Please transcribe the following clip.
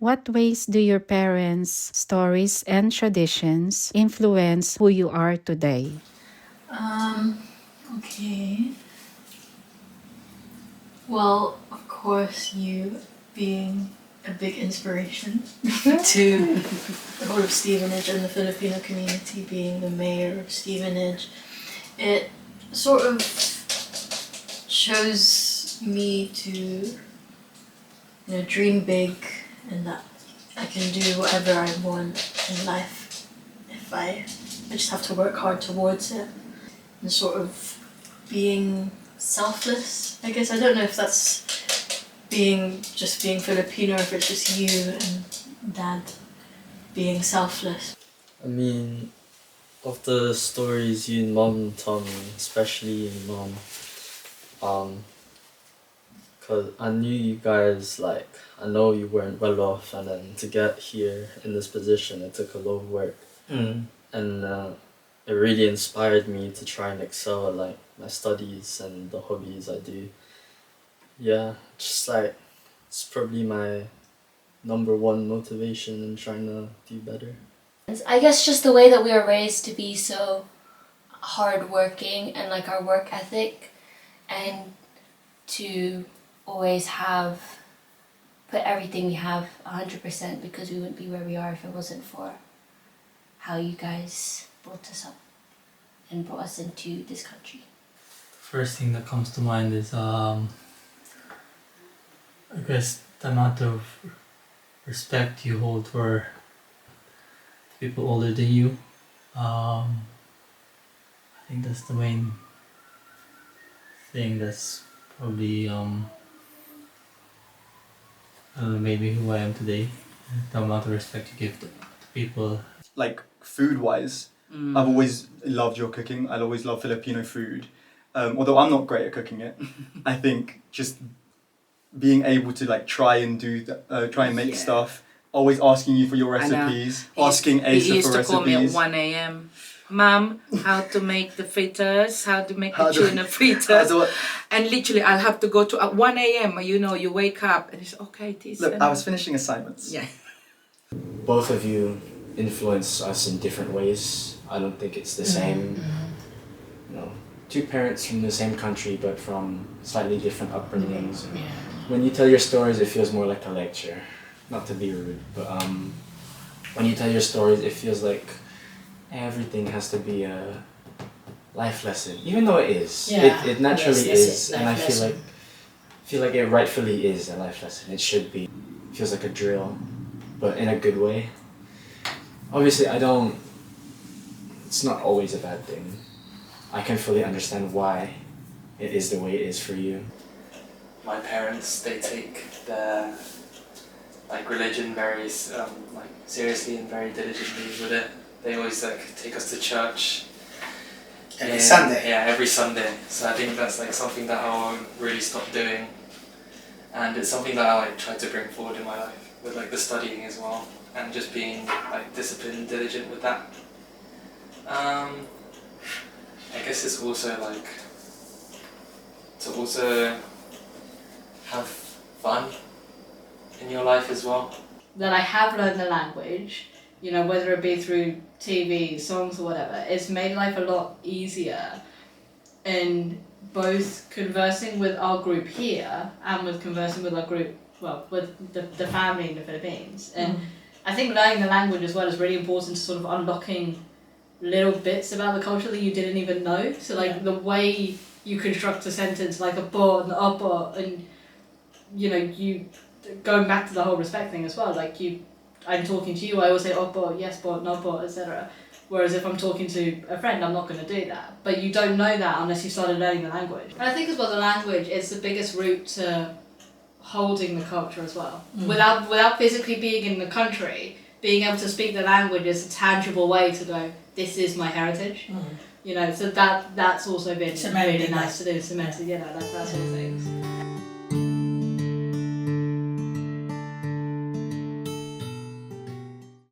What ways do your parents' stories and traditions influence who you are today? Okay. Well, of course, you being a big inspiration to the whole of Stevenage and the Filipino community, being the mayor of Stevenage, it sort of shows me to, dream big and that I can do whatever I want in life if I just have to work hard towards it, and sort of being selfless, I guess. I don't know if that's being Filipino or if it's just you and dad being selfless. I mean, of the stories you and mom told me, especially mom, cause I knew you guys, like, I know you weren't well off, and then to get here in this position, it took a lot of work. And it really inspired me to try and excel at, like, my studies and the hobbies I do. Yeah, just like, it's probably my number one motivation in trying to do better. I guess just the way that we are raised to be so hardworking and like our work ethic, and to always put everything we have 100%, because we wouldn't be where we are if it wasn't for how you guys brought us up and brought us into this country. First thing that comes to mind is I guess the amount of respect you hold for people older than you. I think that's the main thing that's probably I don't know, maybe who I am today. The amount of respect you give to people. Like food wise, I've always loved your cooking. I'll always love Filipino food. Although I'm not great at cooking it, I think just being able to like try and make stuff, always asking you for your recipes, asking Asa for recipes. He used to call me at 1 a.m. Mom, how to make the fritters, how to make the tuna fritters. And literally I'll have to go to at 1 a.m. You wake up and it's okay, this. Look, I was finishing assignments. Yeah. Both of you influence us in different ways. I don't think it's the same. Two parents from the same country but from slightly different upbringings. When you tell your stories, it feels more like a lecture. Not to be rude, but when you tell your stories, it feels like everything has to be a life lesson, even though it is. It naturally is, and I feel like it rightfully is a life lesson. It should be. It feels like a drill, but in a good way. Obviously, it's not always a bad thing. I can fully understand why it is the way it is for you. My parents, they take their religion very seriously and very diligently with it. They always take us to church. Every Sunday? Yeah, every Sunday. So I think that's something that I won't really stop doing. And it's something that I try to bring forward in my life with the studying as well, and just being disciplined and diligent with that. I guess it's also to also have fun in your life as well. That I have learned the language, whether it be through TV, songs or whatever, it's made life a lot easier in both conversing with our group here and with conversing with our group, with the family in the Philippines. And I think learning the language as well is really important to sort of unlocking little bits about the culture that you didn't even know. So the way you construct a sentence, like a bo and opo, and you going back to the whole respect thing as well. I'm talking to you, I always say opo, yes bo, no bo, etc. Whereas if I'm talking to a friend, I'm not going to do that. But you don't know that unless you started learning the language. And I think as well, the language is the biggest route to holding the culture as well. Without physically being in the country, being able to speak the language is a tangible way to go, this is my heritage. So that's also been really nice to do, cemented, that sort of things.